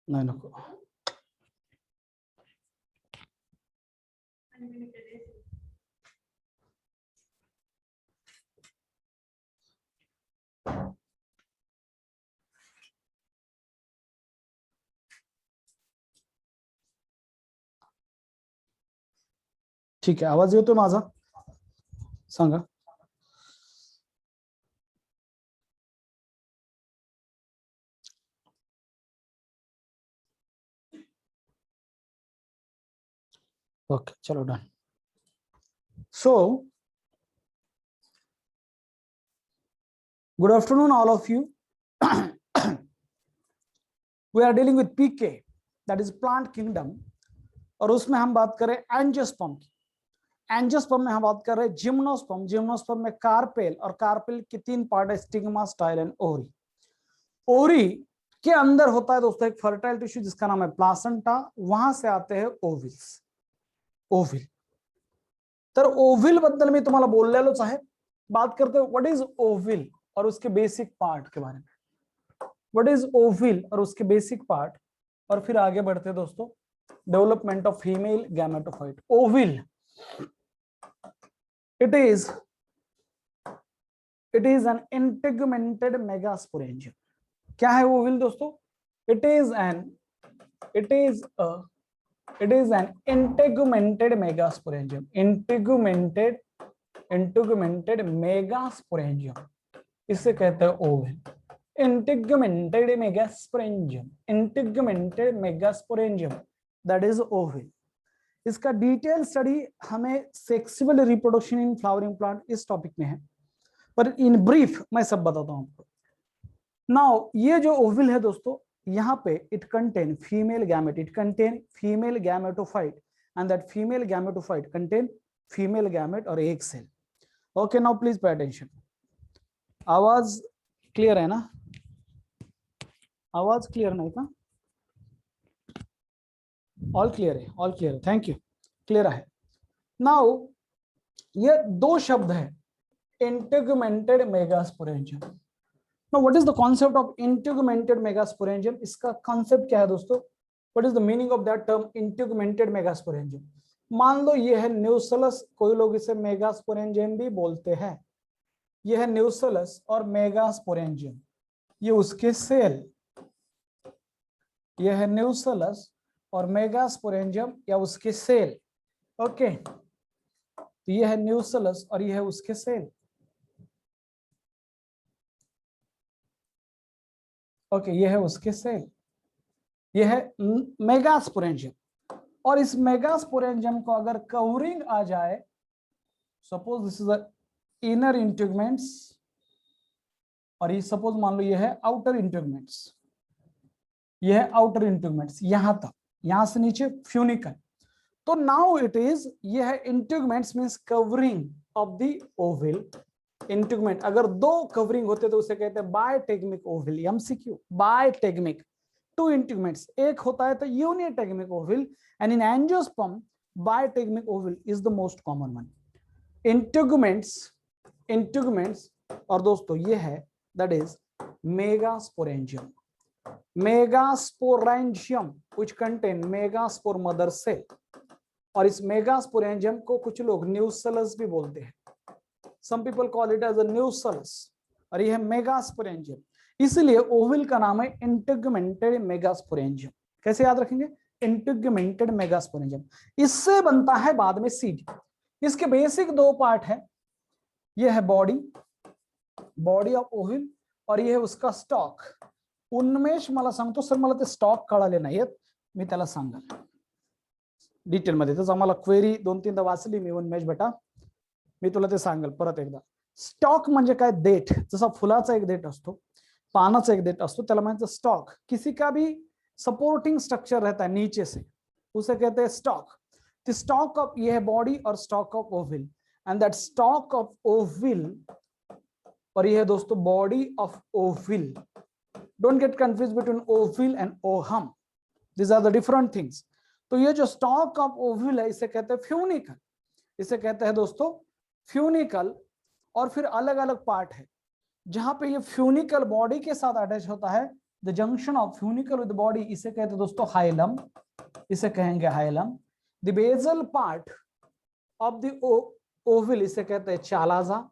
नाही नको. ठीक आहे, आवाज येतो माझा? सांगा. ओके, चलो done. So good afternoon all of you. We are dealing with PK, that is plant kingdom, और उसमें हम बात करें एंजियोस्पर्म की. एंजियोस्पर्म में हम बात कर रहे हैं जिम्नोस्पर्म. जिम्नोस्पर्म में कार्पेल, और कार्पेल के 3 पार्ट है, स्टिग्मा, स्टाइल एंड ओरी. ओरी के अंदर होता है दोस्तों एक फर्टाइल टिश्यू जिसका नाम है प्लासेंटा. वहां से आते हैं ओविल्स. ओविल, तर ओविल बद्दल मी तुम्हाला बोललेलोच आहे. बात करते हैं व्हाट इज ओविल और उसके बेसिक पार्ट के बारे में. व्हाट इज ओविल और उसके बेसिक पार्ट, और फिर आगे बढ़ते हैं दोस्तों development of female gametophyte. ओविल, it is an integumented megasporangium. क्या है ओविल दोस्तों? it is an integumented megasporangium. integumented megasporangium, इसे कहते हैं ओविल. integumented megasporangium, that is ओविल. इसका डिटेल स्टडी हमें sexual reproduction in flowering plant इस टॉपिक में है, पर इन ब्रीफ मैं सब बताता हूं आपको. नाउ ये जो ओविल है दोस्तों, यहाँ पे it contain female gamete, it contain female gametophyte, and that female gametophyte contain female gamete और एक cell. Okay, now please pay attention. आवाज क्लियर है ना? आवाज क्लियर नहीं का? ऑल क्लियर है, ऑल क्लियर है, थैंक यू. क्लियर है. नाउ ये 2 शब्द है, integumented megasporangium. Now what is the concept of integumented megasporangium? इसका कॉन्सेप्ट क्या है दोस्तों? What is the meaning of that term integumented megasporangium? मान लो ये है न्यूसलस, कोई लोग इसे मेगास्पोरेंजियम भी बोलते हैं. ये है न्यूसलस और मेगास्पोरेंजियम, ये उसके सेल. ये है न्यूसलस और मेगास्पोरेंजियम या उसके सेल. ओके, तो ये है न्यूसलस और ये है उसके सेल. ओके, ये है उसके सेल, ये है मेगास्पोरेंजियम. और इस मेगास्पोरेंजियम को अगर कवरिंग आ जाए, suppose this is the inner integuments, और ये सपोज मान लो ये है आउटर इंटेगुमेंट्स, ये है आउटर इंटेगुमेंट्स यहां तक, यहां से नीचे फ्यूनिकल. तो नाउ इट इज, ये है integuments means covering of the ovule. Integument अगर 2 कवरिंग होते तो उसे कहते हैं बायटेगमिक ओविल. MCQ, बायटेगमिक, 2 integuments. एक होता है तो unitegmic ovule, and in angiosperm bitegmic ovule is the most common one. Integuments और दोस्तों ये है that is megasporangium. Megasporangium which contain megaspore mother cell. और इस मेगास्पोरेंजियम को कुछ लोग न्यूसलस भी बोलते हैं. Some people call it as a nucellus, और यह है मेगास्पोरेंजियम. इसलिए ओविल का नाम है इंटेगुमेंटेड मेगास्पोरेंजियम. कैसे याद रखेंगे? इंटेगुमेंटेड मेगास्पोरेंजियम. इससे बनता है बाद में सीड. इसके बेसिक 2 पार्ट है, यह है बॉडी ऑफ ओविल, और यह है उसका स्टॉक. उन्मेष मला सांगतो सर, मला ते स्टॉक कळाले नाहीत, मी त्याला सांगेल डिटेल मध्ये. त्याच आम्हाला क्वेरी 2-3दा वाचली मी, उन्मेष बेटा, मी तुला ते सांगेल परत एकदा. स्टॉक म्हणजे काय? देठ. जसा फुलाचा एक देठ असतो, पानाचा एक देठ असतो, त्याला म्हणायचं स्टॉक. किसी का भी सपोर्टिंग स्ट्रक्चर रहता है नीचे से, उसे कहते हैं स्टॉक. द स्टॉक ऑफ, ये है बॉडी और stalk of ovule, and that stalk of ovule, और ये है दोस्तों body of ovule. Don't get confuse between ovule and ovum, these are the different things. तो ये जो स्टॉक ऑफ ओविल है इसे कहते हैं फ्यूनिकल. इसे कहते हैं दोस्तों फ्यूनिकल. और फिर अलग अलग पार्ट है जहां पे ये फ्यूनिकल बॉडी के साथ अटैच होता है, the junction of funicle with body, इसे कहते हैं दोस्तों हाइलम, इसे कहेंगे hilum. The basal part of the ovule, इसे कहते हैं चालाजा,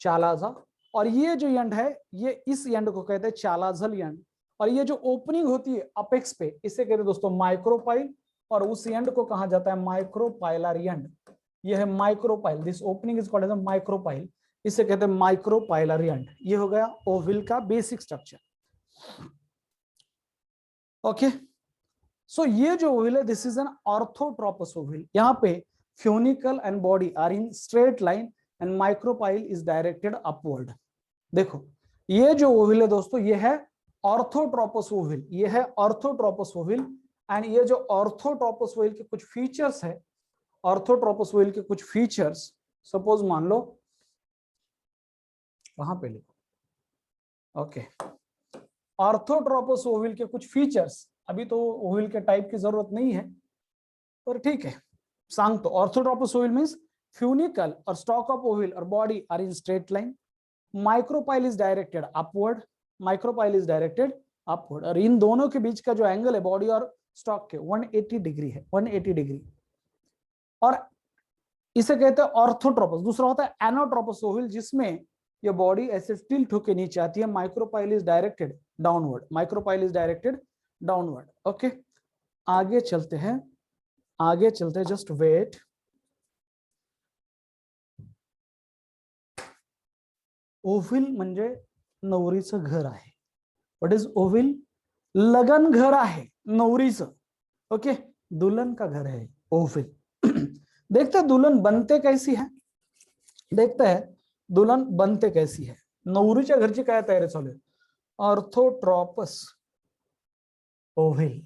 चालाजा। और ये जो एंड है, ये इस एंड को कहते हैं चालाजल एंड। और ये जो ओपनिंग होती है अपेक्स पे, इसे कहते हैं दोस्तों माइक्रोपाइल, और उस एंड को कहा जाता है माइक्रोपाइलर एंड। ये है micropyle, this opening is called as micropyle, इसे कहते हैं माइक्रोपाइलर एंड। ये हो गया ओविल का बेसिक स्ट्रक्चर। ओके, सो ये जो ओविल है, this is an orthotropous ovule. यहाँ पे funicle and body are in straight line and micropyle is directed upward. देखो ये जो ओविल है दोस्तों, ये है ऑर्थोट्रोपस ओविल, ये है ऑर्थोट्रोपस ओविल। एंड ये जो ऑर्थोट्रोपस ओविल के कुछ फीचर्स है, ऑर्थोट्रोपस ओविल के कुछ फीचर्स, सपोज मान लो, वहां पे लिखो। ओके, ऑर्थोट्रोपस ओविल के कुछ फीचर्स, अभी तो ओविल के टाइप की जरूरत नहीं है, पर ठीक है सांगतो। ऑर्थोट्रोपस ओविल मींस फ्यूनिकल और स्टॉक ऑफ ओविल और body are in straight line, micropyle is directed upward, micropyle is directed upward. और इन दोनों के बीच का जो एंगल है बॉडी और स्टॉक के 180 डिग्री है, 180 डिग्री। और इसे कहते हैं ऑर्थोट्रोपस। दूसरा होता है एनोट्रोपस ओविल, जिसमें ये बॉडी ऐसे टिल्ट होके नीचे आती है, micropyle is directed downward, micropyle is directed downward. Okay, आगे चलते हैं, आगे चलते हैं, जस्ट वेट। ओव्हिल म्हणजे नवरीचं घर आहे. What is ovule? लगन घर आहे नवरीचं. ओके, दुल्हन का घर है ओव्हिल. देखते हैं दुल्हन बनते कैसी है, देखते हैं दुल्हन बनते कैसी है. नवरीच्या घरची काय तयारी चालू आहे? Orthotropous ovule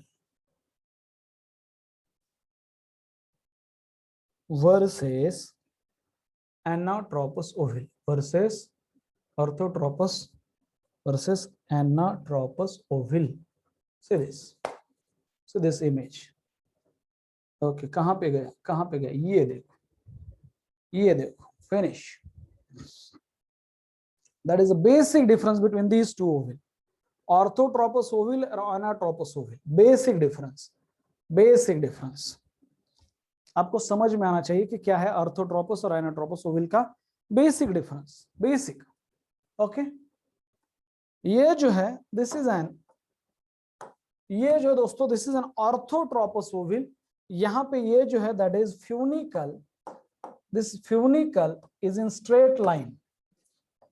versus anatropous ovule versus orthotropous versus anatropous ovule. See this, see this image. Okay, कहां पे गया, कहां पे गया? ये देखो, ये देखो, finish. That is the basic difference between these two ovule, orthotropous ovule और anatropous ovule. Basic difference, basic difference. आपको समझ में आना चाहिए कि क्या है ऑर्थोट्रोपस और एनाट्रोपस ओविल का बेसिक डिफरेंस. बेसिक. ओके, ये जो है दिस इज एन, ये जो दोस्तों दिस इज एन ऑर्थोट्रोपस ओविल. यहां पे ये जो है that is funicle, this funicle is in straight line.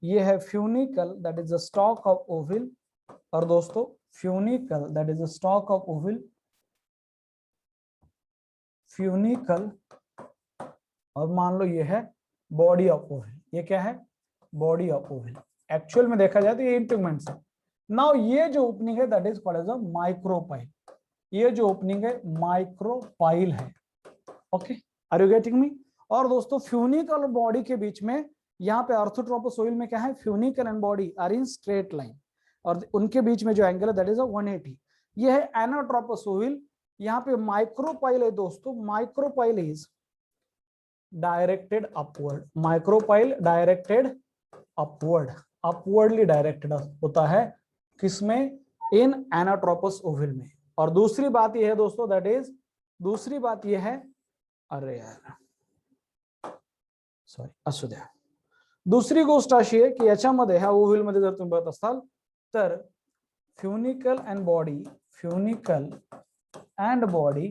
ये है funicle that is the stock of ovule. और दोस्तों funicle that is the stock of ovule, funicle, और मान लो ये है बॉडी ऑफ ओविल. ये क्या है? Body of ओविल. एक्चुअल में देखा जाए तो ये इंटीग्मेंट्स है. नाउ ये जो ओपनिंग है that is called as a micropyle. ये जो ओपनिंग है माइक्रोपाइल है. Okay, are you getting me? और दोस्तों फ्यूनिकल और बॉडी के बीच में यहाँ पे ऑर्थोट्रोपस ओविल में क्या है? Funicle and body are in straight line, और उनके बीच में जो एंगल है दैट इज 180. ये है एनाट्रोपस ओविल. यहाँ पे माइक्रोपाइल है दोस्तों, micropyle is directed upward, micropyle directed upward, upwardly directed होता है. किसमें? इन एनाट्रोपस ओविल में. और दूसरी बात यह है दोस्तों दैट इज, दूसरी बात यह है, अरे यार सॉरी असू द्या. दुसरी गोष्ट अशी आहे की याच्यामध्ये ह्या ओव्हिल मध्ये जर तुम्ही बघत असाल तर funicle and body, funicle and body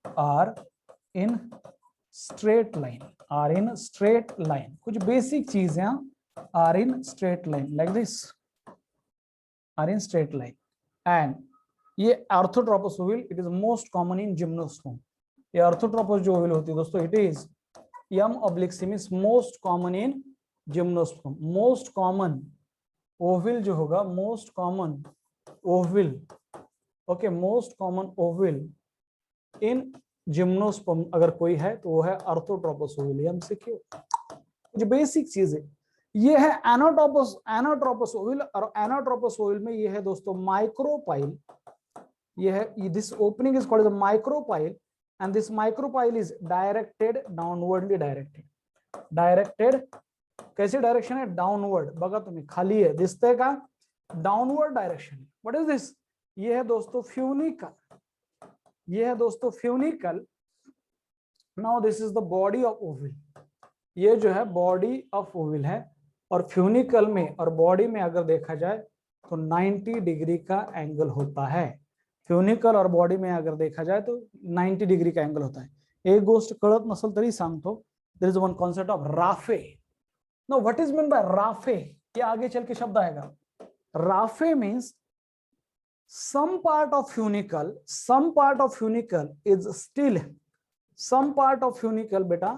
are in straight line, are in straight line. कुछ बेसिक चीजें are in straight line like this, are in straight line. and ये orthotropous ओविल it is most common in gymnosperm. ये orthotropous जो ओविल होती है दोस्तों it is M obliquum is most common in gymnosperm. Most common ओविल जो होगा, most common ओविल, okay, most common ओविल इन gymnosperm अगर कोई है तो वो है ऑर्थोट्रोपस ओविल. एमसीक्यू, जो बेसिक चीज है. ये है एनाट्रोपस, एनाट्रोपस ओविल. और एनाट्रोपस ओविल में ये है दोस्तों माइक्रोपाइल. ये है, this opening is called micropyle and this micropyle is directed downwardly, directed, directed कैसी डायरेक्शन है? डाउनवर्ड. बघा तुम्ही खाली आहे, दिसतंय का? Downward direction. What is this? ये है दोस्तों फ्यूनिकल, ये है दोस्तों funicle. Now this is the body of ovule, ये जो है बॉडी ऑफ ओविल है। और फ्यूनिकल में और बॉडी में अगर देखा जाए तो 90 डिग्री का एंगल होता है। फ्यूनिकल और बॉडी में अगर देखा जाए तो 90 डिग्री का एंगल होता है। एक गोष्ट कळत नसेल तरी सांगतो, there is one concept of raphe. Know what is mean by raphe, ये आगे चल के शब्द आएगा। Raphe means some part of funicle is still, some part of funicle beta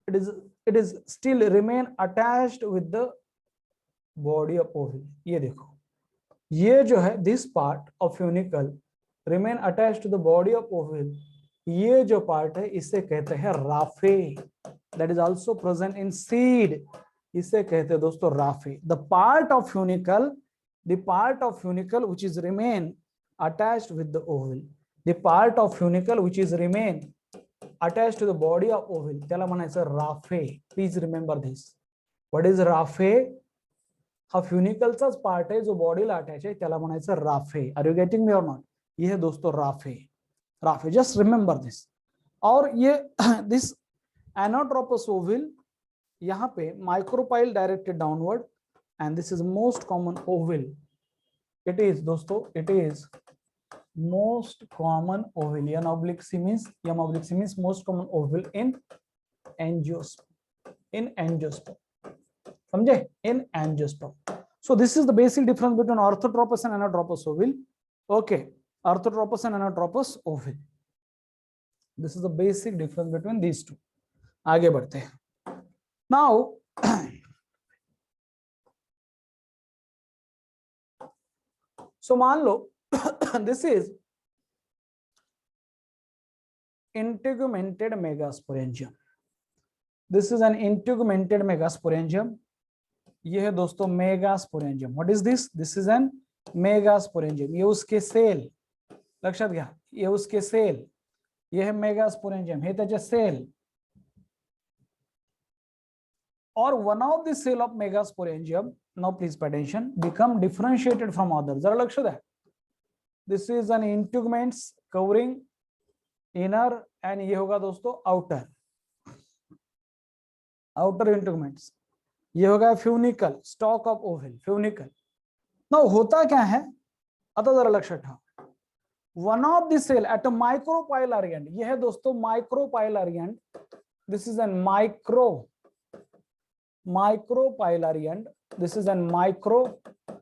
it is still remain attached with the body of ovule। ये देखो, ये जो है this part of funicle remain attached to the body of ovule, ये जो part है इसे कहते हैं Rafe. that is also present in seed, इसे कहते हैं दोस्तों Rafe. the part of funicle which is remain attached with the ovule, the part of funicle which is remain attached to the body of ovule, त्याला म्हणायचं Rafe. Please remember this. What is Rafe? हा फ्युनिकलचाच part आहे जो बॉडीला attach आहे, त्याला म्हणायचं raphe. Are you getting me or not? ये है दोस्तों raphe, raphe, just remember this. और ये दिस एनोट्रोपस ओविल, यहाँ पे micropyle directed downward, and this is most common ovule. It is दोस्तों, it is most common ovule, M oblique C means most common ovule in angiosperm, समझे? In angiosperm. So this is the basic difference between orthotropous and anatropous ovule. Okay, orthotropous and anatropous ovule, this is the basic difference between these two. आगे बढ़ते हैं। Now so मान लो this is integumented megasporangium, this is an integumented megasporangium। ये है दोस्तों megasporangium. What is this? This is N megasporangium. ये उसके cell, लक्षात घ्या, ये उसके सेल, ये है मेगास्पोरेंजियम, हे त्याचे सेल। और one of the cell of megasporangium, now please pay attention, become differentiated from other. जरा लक्ष द्या, this is an integuments covering inner and ये होगा दोस्तों आउटर, आउटर इंटिगुमेंट्स। ये होगा funicle, stalk of ovule, funicle. Now होता क्या है, आता जरा लक्षात ठेवा, one of the cell at a micropylar end, ये है दोस्तों micropylar end, this is an micropylar end, this is an micropylar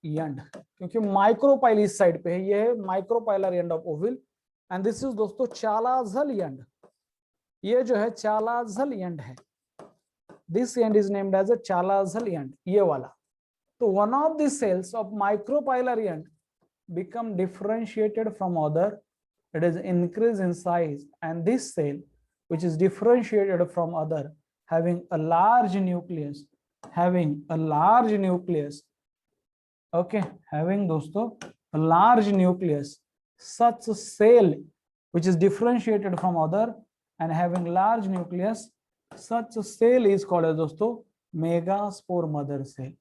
end, क्योंकि माइक्रोपाइल इस साइड पे है, ये है micropylar end of ovule. And this is दोस्तों चालाजल एंड, ये जो है चालाजल एंड है, this end is named as a chalazal end, ये वाला। तो one of the cells of micropylar end become differentiated from other, it is increase in size, and this cell which is differentiated from other having a large nucleus, okay, having दोस्तों a large nucleus, such cell which is differentiated from other and having large nucleus, such cell is called as दोस्तों megaspore mother cell.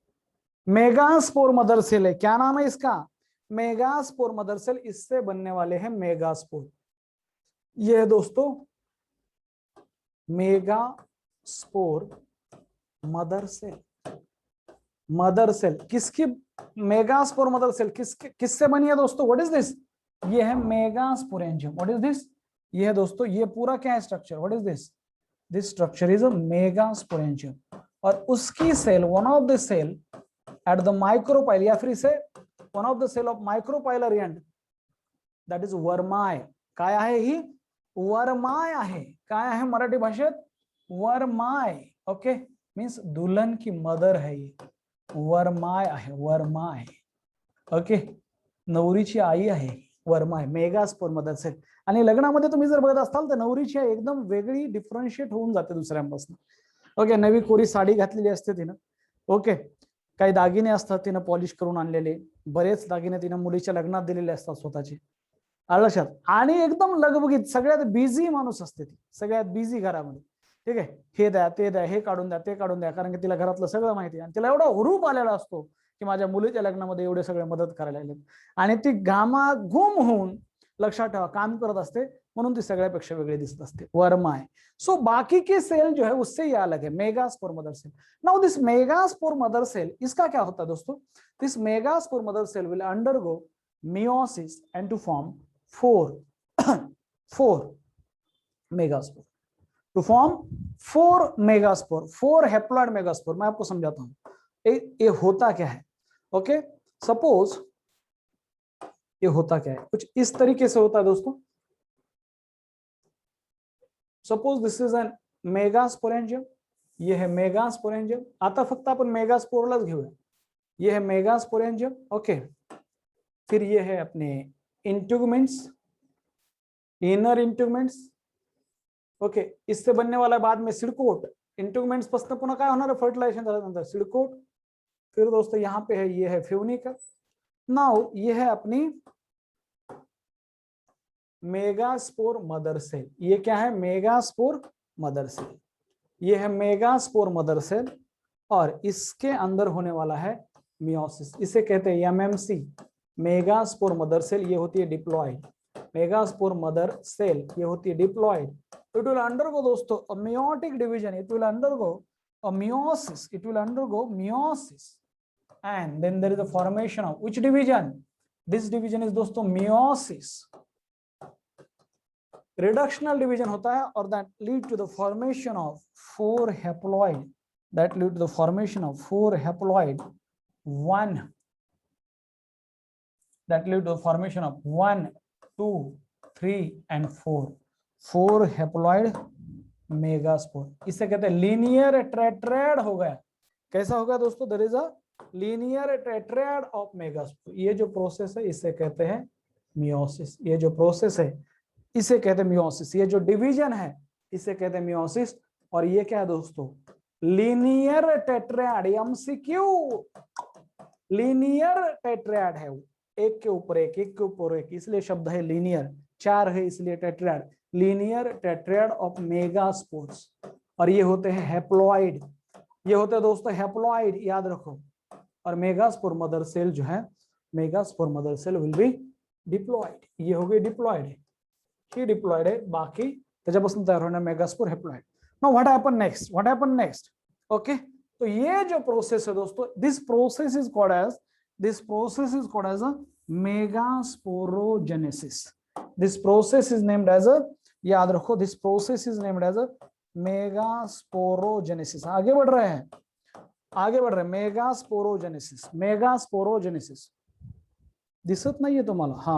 Megaspore mother cell है, क्या नाम है इसका? Megaspore mother cell. इससे बनने वाले हैं मेगास्पोर। ये है दोस्तों megaspore mother cell. Mother cell किसकी? मेगास्पोर मदर सेल किससे बनी है दोस्तों? What is this? ये है मेगास्पोरेंजियम। What is this? ये है दोस्तों, ये पूरा क्या है structure? What is this? This structure is a megasporangium. और उसकी cell, one of the cell at the micropyle, या फिर इसे one of the cell of micropylar end, that is वर्माय। काय आहे ही? वर्माय आहे। काय आहे मराठी भाषेत? वर्माय। ओके, मीन्स दुल्हन की मदर है ये, वर्माय आहे, वर्माय। ओके, नवरीची आई आहे वर्माय, मेगास्पोर मदर सेल। आणि लग्नामध्ये तुम्ही जर बघत असाल तर नवरीची आई एकदम वेगळी, डिफरन्शिएट होऊन जाते दुसऱ्यांपासून। ओके, नवी कोरी साडी घातलेली असते तिनं, ओके, काही दागिने असतात तिनं पॉलिश करून आणलेले, बरेच दागिने तिनं मुलीच्या लग्नात दिलेले असतात स्वतःचे, लक्षात। आणि एकदम लगबगीत, सगळ्यात बिझी माणूस असते ती, सगळ्यात बिझी घरामध्ये, ठीक आहे। हे द्या, ते द्या, हे काढून द्या, ते काढून द्या, कारण की तिला घरातलं सगळं माहिती आहे आणि तिला एवढा हुरूप आलेला असतो की माझ्या मुलीच्या लग्नामध्ये एवढे सगळे मदत करायला लागले, आणि ती गामा गुम होऊन, लक्षात ठेवा, काम करत असते, म्हणून ती सगळ्यापेक्षा वेगळी दिसत असते, वर्मा है। सो बाकी के सेल जो है उससे ये अलग है, megaspore mother cell. Now this megaspore mother cell, इसका क्या होता है दोस्तों, this megaspore mother cell will undergo meiosis and to form four megaspore, to form four haploid megaspore। मैं आपको समझाता हूं ये होता क्या है। ओके, सपोज ये होता क्या है, कुछ इस तरीके से होता है दोस्तों। Suppose this is N megasporangium, ये है मेगास्पोरेंजियम, आता फक्त आपण मेगास्पोरलाच घेऊया, ये है मेगास्पोरेंजियम। ओके, फिर ये है अपने इंट्यूगमेंट्स, इनर इंट्यूगमेंट्स। ओके, इससे बनने वाला बाद में सिडकोट, इंट्यूगमेंट्स पासून पुन्हा काय होणार है, फर्टिलायझेशन झाल्यानंतर सिडकोट। फिर दोस्तों यहाँ पे है, ये है फ्यूनिका। नाउ ये है अपनी मेगास्पोर मदर सेल, ये क्या है, मेगास्पोर मदर सेल, ये है मेगास्पोर मदर सेल, और इसके अंदर होने वाला है मियोसिस, इसे कहते हैं एमएमसी, मेगास्पोर मदर सेल। ये होती है डिप्लॉयड, मेगास्पोर मदर सेल ये होती है डिप्लॉयड। इट विल अंडरगो दोस्तों अ meiotic division, it will undergo a meiosis, it will undergo meiosis, and then there is a formation of which division, this division is दोस्तों meiosis, reductional division होता है, और that lead to the formation of four haploid, that lead to the formation of four haploid, one, that lead to the formation of 1, 2, 3 and 4, four haploid megaspore. इसे कहते हैं linear tetrad हो गया। कैसा होगा दोस्तों, there is a linear tetrad of megaspore. ये जो प्रोसेस है इसे कहते हैं मियोसिस, ये जो प्रोसेस है इसे कहते हैं मियोसिस, ये जो डिवीजन है इसे कहते हैं मियोसिस। और ये क्या है दोस्तों, linear tetrad, MCQ, linear tetrad है, एक के ऊपर एक, एक के ऊपर एक, इसलिए शब्द है लीनियर, चार है इसलिए tetrad, linear tetrad of megaspores. और ये होते हैं हैप्लॉइड, ये होते हैं दोस्तों हैप्लॉइड, याद रखो। और मेगास्पोर मदर सेल जो है, megaspore mother cell will be diploid, ये हो गई डिप्लॉइड है, ही डिप्लॉइड है, बाकी त्याच्यापासून तयार होणार megaspore haploid. Now what happen next, what happen next. Okay, तो ये जो प्रोसेस है दोस्तों, this process is called as, this process is called as a megasporogenesis, this process is named as a, याद रखो, this process is named as a megasporogenesis। आगे बढ़ रहे हैं, आगे बढ़ रहे हैं, मेगास्पोरोजेनेसिस, मेगास्पोरोजेनेसिस दिसत नाहीये तुम्हाला, हा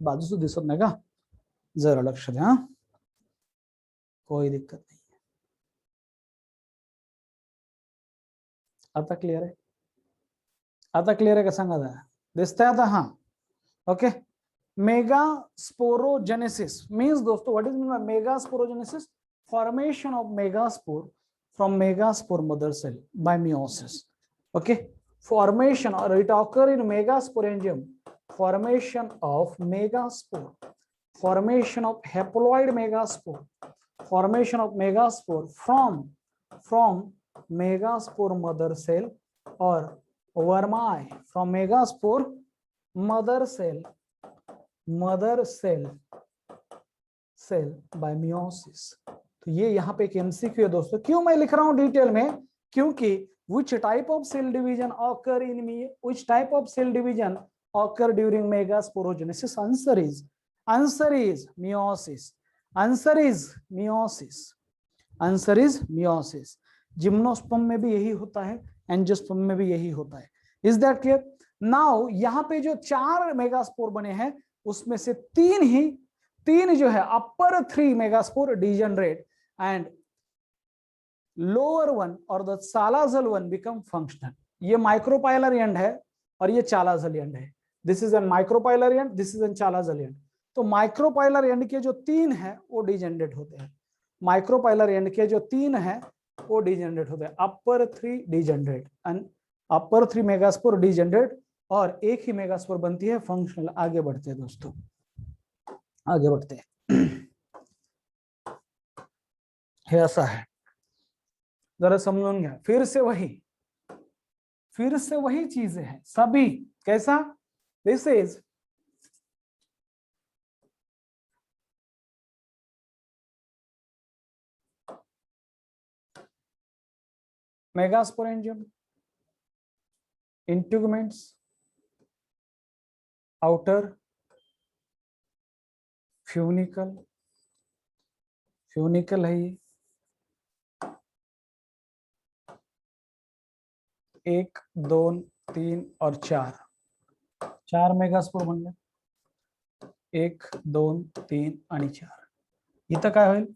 बाजूचं दिसत नाही का, जरा लक्ष द्या, कोई दिक्कत नहीं है, आता क्लियर है, आता क्लियर है का सांगा जरा, दिसतंय आता, हाँ ओके। मेगास्पोरोजेनेसिस मीन्स दोस्तों, what is mean by megasporogenesis, formation of megaspore from megaspore mother cell by meiosis। Okay, formation or it occur in megasporangium, formation of megaspore, formation of haploid megaspore, formation of megaspore from megaspore mother cell or वर्माए from megaspore mother cell by meiosis। तो ये यहाँ पे एक MCQ है दोस्तों। क्यों मैं लिख रहा हूँ डिटेल में, क्योंकि which type of cell division occur in me, which type of cell division occur during megasporogenesis, answer is meiosis, answer is meiosis। Gymnosperm में भी यही होता है, एंजियोस्पर्म में भी यही होता है। Is that clear? नाउ यहाँ पे जो 4 मेगास्पोर बने हैं उसमें से तीन जो है upper 3 megaspore degenerate and lower one or the chalazal one become functional. ये माइक्रोपाइलर एंड है और ये चालाजल एंड है। This is an micropylar end, this is an chalazal end. तो माइक्रोपाइलर एंड के जो 3 है वो डिजेनरेट होते हैं, माइक्रोपाइलर एंड के जो 3 है वो डिजेनरेट होते हैं, अपर 3 degenerate and upper 3 megaspore degenerate, और एक ही मेगास्पोर बनती है फंक्शनल। आगे बढ़ते हैं दोस्तों, आगे बढ़ते हैं। हे ऐसा है, जरा समझून घ्या, फिर से वही फिर से वही चीजें हैं सभी। कैसा? This is megasporangium, integuments, outer funicle, funicle है ये, 1 2 3 और 4 मेगास्पोर बन गए। 1 2 3 आणि 4 इथं काय होईल?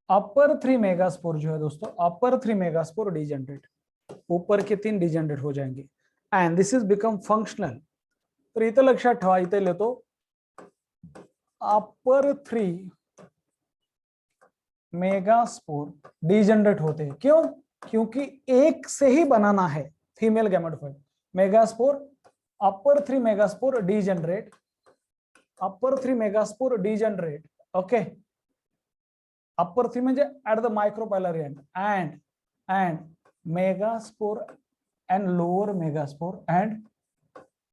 अपर 3 मेगास्पोर जो है दोस्तों, अपर 3 मेगास्पोर डिजनरेट, ऊपर के 3 डिजनरेट हो जाएंगे and this is become functional. तर इथं लक्षात ठेवा, इथे लिहितो अपर 3 मेगास्पोर डिजनरेट होते हैं। क्यों? क्योंकि एक से ही बनाना है female gametophyte. Megaspore upper 3 megaspore degenerate, upper 3 megaspore degenerate, okay. Upper 3 म्हणजे at the micropylar end and megaspore and lower megaspore and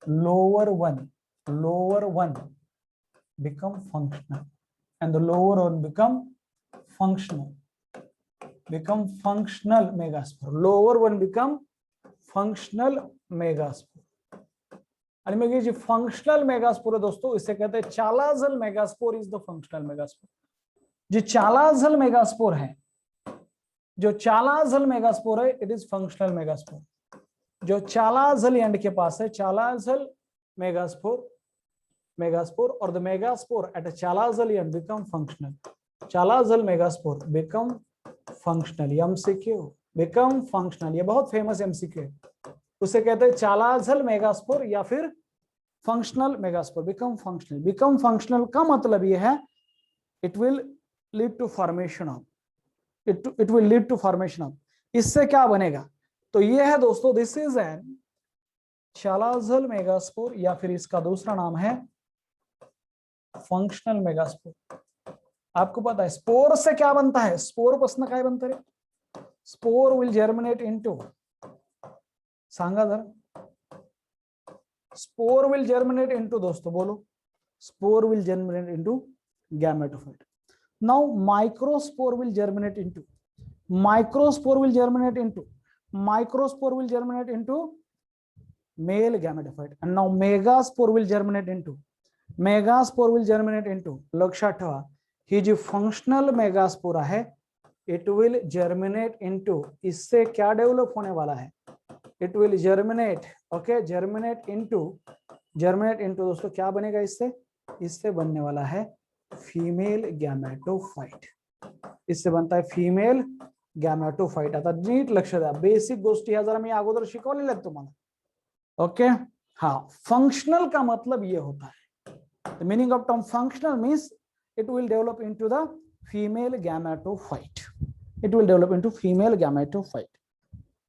lower one become functional and the lower one become functional megaspore, lower one become functional megaspore। आणि मग ये जो functional megaspore है दोस्तों, इसे कहते हैं chalazal megaspore is the functional megaspore. जो chalazal megaspore है, जो चालाजल मेगास्पोर है, इट इज फंक्शनल मेगास्पोर। जो चालाजल एंड के पास है, chalazal megaspore or the megaspore at a chalazal end become functional. Chalazal megaspore become functional, MCQ become functional, ये बहुत फेमस एमसीक्यू है। उसे कहते हैं चालाजल मेगास्पोर या फिर फंक्शनल मेगास्पोर। बिकम फंक्शनल का मतलब ये है it will lead to formation of, it will lead to formation of. इससे क्या बनेगा? तो ये है दोस्तों, this is an chalazal megaspore या फिर इसका दूसरा नाम है फंक्शनल मेगास्पोर। आपको पता है स्पोर से क्या बनता है? स्पोर पासून काय बनतं रे? स्पोर विल जर्मिनेट इनटू, सांगा जरा। स्पोर विल जर्मिनेट इनटू दोस्तों, बोलो। Spore will germinate into gametophyte. Now microspore will germinate into, microspore will germinate into male gametophyte and now megaspore will germinate into, लक्षात ठेवा ही जी functional megaspore है it will germinate into, इससे क्या develop होने वाला है? It will germinate, okay, germinate into दोस्तों क्या बनेगा इससे? इससे बनने वाला है फीमेल गैमेटोफाइट, इससे बनता है फीमेल गॅमेटोफाइट। आता नीट लक्ष द्या, बेसिक गोष्टी ह्या जरा मी अगोदर शिकवलेल्या आहेत तुम्हाला, ओके। हाँ, फंक्शनल का मतलब ये होता है, the meaning of term functional means it will develop into the female gametophyte, it will develop into female gametophyte,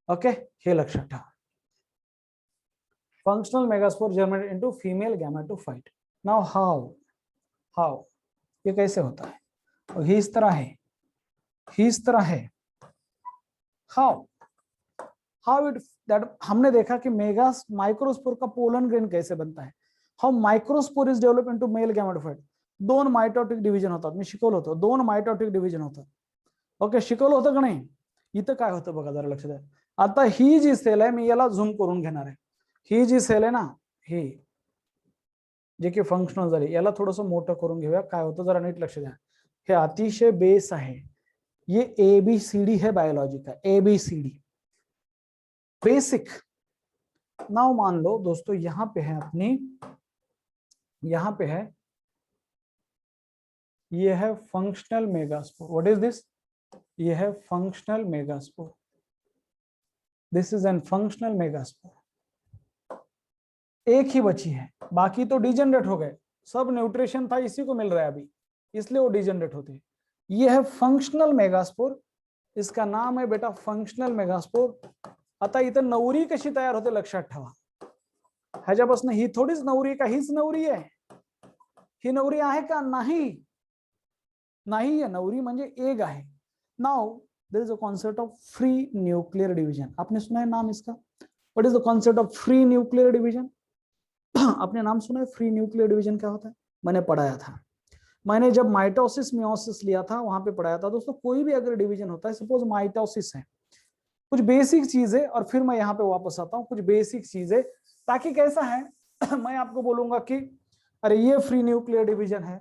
okay. हे लक्षात ठेवा, functional megaspore germinate into female gametophyte. Now how ये कैसे होता है? और ही इस तरह है, हाउ इट दैट हमने देखा कि माइक्रोस्पोर का पोलन ग्रेन कैसे बनता है। How microspore is develop into male gametophyte. 2 mitotic division होतात, मी शिकवलं होतं 2 मायटोटिक डिव्हिजन होतात, ओके, शिकवलं होतं का नाही? इथं काय होतं बघा, जरा लक्ष द्या। आता ही जी सेल आहे, मी याला झूम करून घेणार आहे। ही जी सेल आहे ना, ही जे की फंक्शनल झाली, याला थोडंसं मोठं करून घेऊया। काय होतं जरा नीट लक्ष द्या, हे अतिशय बेस आहे, ये ABCD है बायोलॉजी का, ABCD बेसिक। नाउ मान लो दोस्तों यहां पे है अपनी, यहां पे है, ये है functional megaspore. What is this? ये है functional megaspore, this is N functional megaspore. एक ही बची है, बाकी तो डिजनरेट हो गए, सब न्यूट्रिशन था इसी को मिल रहा है अभी, इसलिए वो डिजनरेट होते हैं। ये है फंक्शनल मेगास्पोर, इसका नाम है बेटा फंक्शनल मेगास्पोर। आता इथं नवरी कशी तयार होते लक्षात ठेवा, ह्याच्यापासून ही थोडीच नवरी का, हीच नवरी आहे? ही नवरी आहे का? नाही, नाही आहे, नवरी म्हणजे एग आहे। Now there is a concept of free nuclear division, आपने सुना है नाम इसका? What is the concept of free nuclear division? आपने नाम सुना है फ्री न्यूक्लियर डिवीजन क्या होता है? मैंने पढ़ाया था, मैंने जब माइटोसिस मियोसिस लिया था वहां पे पढ़ाया था दोस्तों। कोई भी अगर डिवीजन होता है, सपोज माइटोसिस है, कुछ बेसिक चीजें, और फिर मैं यहाँ पे वापस आता हूँ, कुछ बेसिक चीजें, ताकि कैसा है मैं आपको बोलूंगा कि अरे ये फ्री न्यूक्लियर डिवीजन है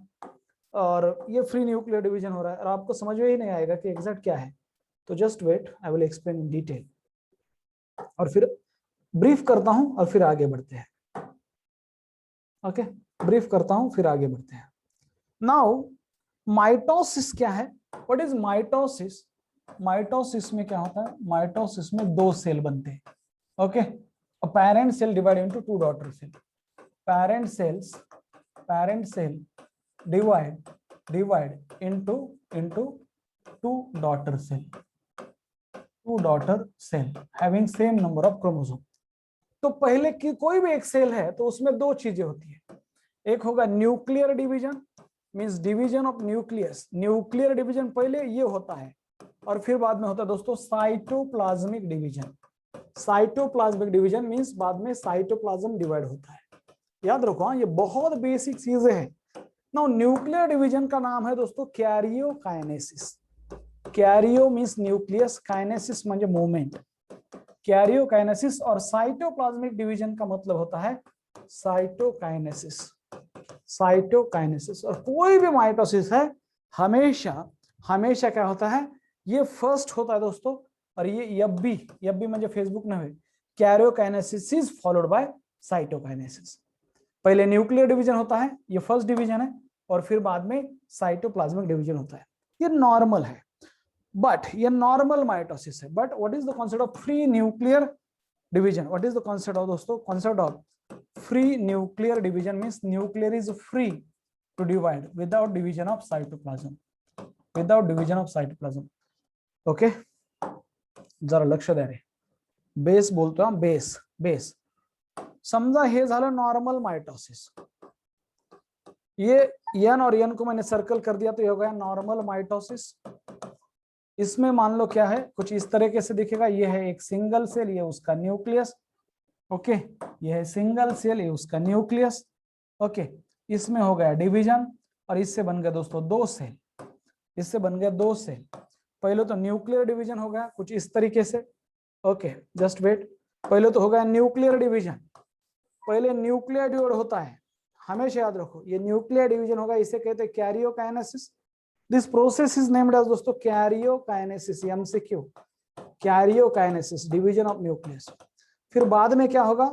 और ये फ्री न्यूक्लियर डिवीजन हो रहा है, और आपको समझ में ही नहीं आएगा कि एग्जैक्ट क्या है। तो just wait, I will explain in detail, और फिर ब्रीफ करता हूं और फिर आगे बढ़ते हैं। ओके, ब्रीफ करता हूं फिर आगे बढ़ते हैं। नाउ माइटोसिस क्या है? What is mitosis? माइटोसिस में क्या होता है? माइटोसिस में दो सेल बनते हैं। Okay, a parent cell divided into two daughter cell. Parent cell divide into two daughter cell having same number of chromosome. तो पहले की कोई भी एक सेल है तो उसमें दो चीजें होती है, एक होगा nuclear division, means division of nucleus. Nuclear division पहले ये होता है, और फिर बाद में होता है दोस्तों cytoplasmic division. Cytoplasmic division means बाद में साइटोप्लाज्म डिवाइड होता है। याद रखो, हाँ, ये बहुत बेसिक चीजें हैं। नाउ न्यूक्लियर डिवीजन का नाम है दोस्तों karyokinesis. Cairo means nucleus, kinesis म्हणजे मूवमेंट, कैरियोकाइनेसिस। और साइटोप्लाज्मिक डिवीजन का मतलब होता है साइटोकाइनेसिस। साइटोकाइनेसिस। और कोई भी माइटोसिस है हमेशा क्या होता है, ये फर्स्ट होता है दोस्तों, और ये यब्बी म्हणजे फेसबुक नव्हे, karyokinesis is followed by cytokinesis. पहले न्यूक्लियर डिवीजन होता है, ये फर्स्ट डिवीजन है, और फिर बाद में साइटोप्लाज्मिक डिवीजन होता है। ये नॉर्मल है, बट ये नॉर्मल माइटोसिस है। But what is the concept of free nuclear division? What is the concept of दोस्तों? Concept of free nuclear division means nuclear is free to divide without division of cytoplasm, without division of cytoplasm. Okay, जरा लक्ष द्या रे, base बोलतो हा, base. समजा हे झालं normal mitosis, ये एन और एन को मैंने सर्कल कर दिया तो ये हो गया नॉर्मल माइटोसिस। इसमें मान लो क्या है, कुछ इस तरीके से दिखेगा, ये है एक सिंगल सेल, ये उसका न्यूक्लियस। ओके, ये है सिंगल सेल, ये उसका न्यूक्लियस। ओके, इसमें हो गया डिवीजन, और इससे बन गया दोस्तों दो सेल, इससे बन गया दो सेल। पहले तो न्यूक्लियर डिवीजन हो गया कुछ इस तरीके से। ओके, जस्ट वेट, पहले तो हो गया न्यूक्लियर डिवीजन। पहले न्यूक्लियर डिवाइड होता है, हमेशा याद रखो, ये न्यूक्लियर डिवीजन होगा, इसे कहते हैं karyokinesis. This process is named as दोस्तों karyokinesis, MCQ, karyokinesis, division of nucleus. फिर बाद में क्या होगा?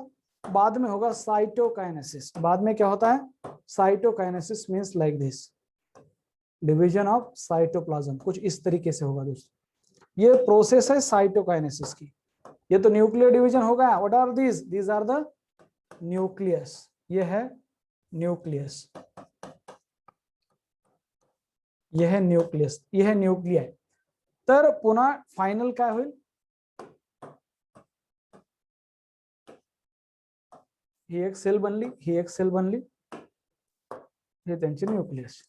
बाद में होगा साइटोकाइनेसिस। बाद में क्या होता है? Cytokinesis means like this, division of cytoplasm, कुछ इस तरीके से होगा दोस्तों। ये प्रोसेस है साइटोकाइनेसिस की। ये तो न्यूक्लियर डिवीजन हो गया। What are these? These are the nucleus. ये है न्यूक्लियस, ये है न्यूक्लियस, ये है न्यूक्लियाय। तर पुन्हा फायनल काय होईल? ही एक सेल बनली, ही एक सेल बनली, हे त्यांचे न्यूक्लियस।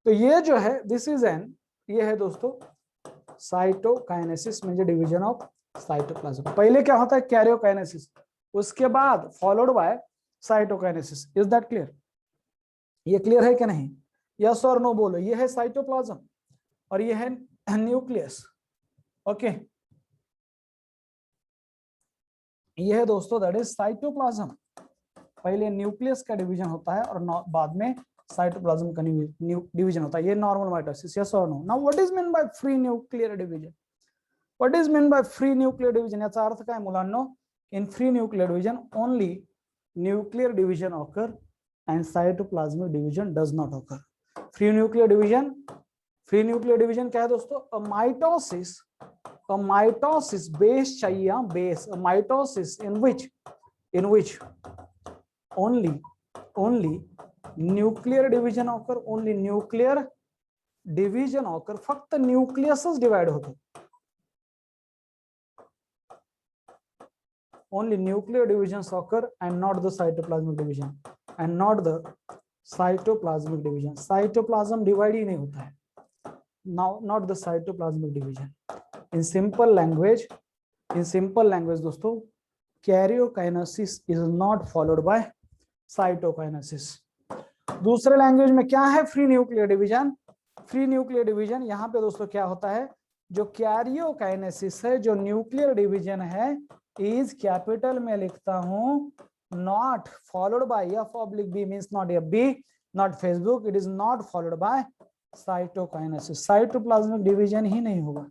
तो ये जो है दिस इज एन, ये है दोस्तों साइटोकाइनेसिस म्हणजे डिवीजन ऑफ साइटोप्लाज्म। पहले क्या होता है? कैरियोकाइनेसिस, उसके बाद followed by cytokinesis. Is that clear? ये क्लियर है कि नहीं? यस और नो बोलो। ये है साइटोप्लाज्म और ये है न्यूक्लियस। ओके, ये है दोस्तों दैट इज साइटोप्लाज्म। पहले न्यूक्लियस का डिवीजन होता है और बाद में साइटोप्लाज्म का डिवीजन होता है। ये normal mitosis. Yes or no? Now what is mean by free nuclear division? What is mean by free nuclear division? याचा अर्थ काय मुलांनो? In free nuclear division only nuclear division occur and cytoplasmic division does not occur. Free nuclear division क्या है दोस्तों? a mitosis base चाहिए, base, a mitosis in which only nuclear division occur, only nuclear division occur, फक्त न्यूक्लियसच divide होतो, only nuclear divisions occur and not the cytoplasmic division, and not the cytoplasmic division. cytoplasm divide ही नहीं होता है, now not the cytoplasmic division. in simple language दोस्तों, karyokinesis is not followed by cytokinesis. दूसरे language में क्या है? Free nuclear division. Free nuclear division यहाँ पे दोस्तों क्या होता है, जो कैरियोकाइनेसिस है, जो न्यूक्लियर डिवीजन है, इज कैपिटल में लिखता हूं, not followed by F oblique B, means not F B, not Facebook, it is not followed by cytokinesis. Cytoplasmic division ही नहीं होगा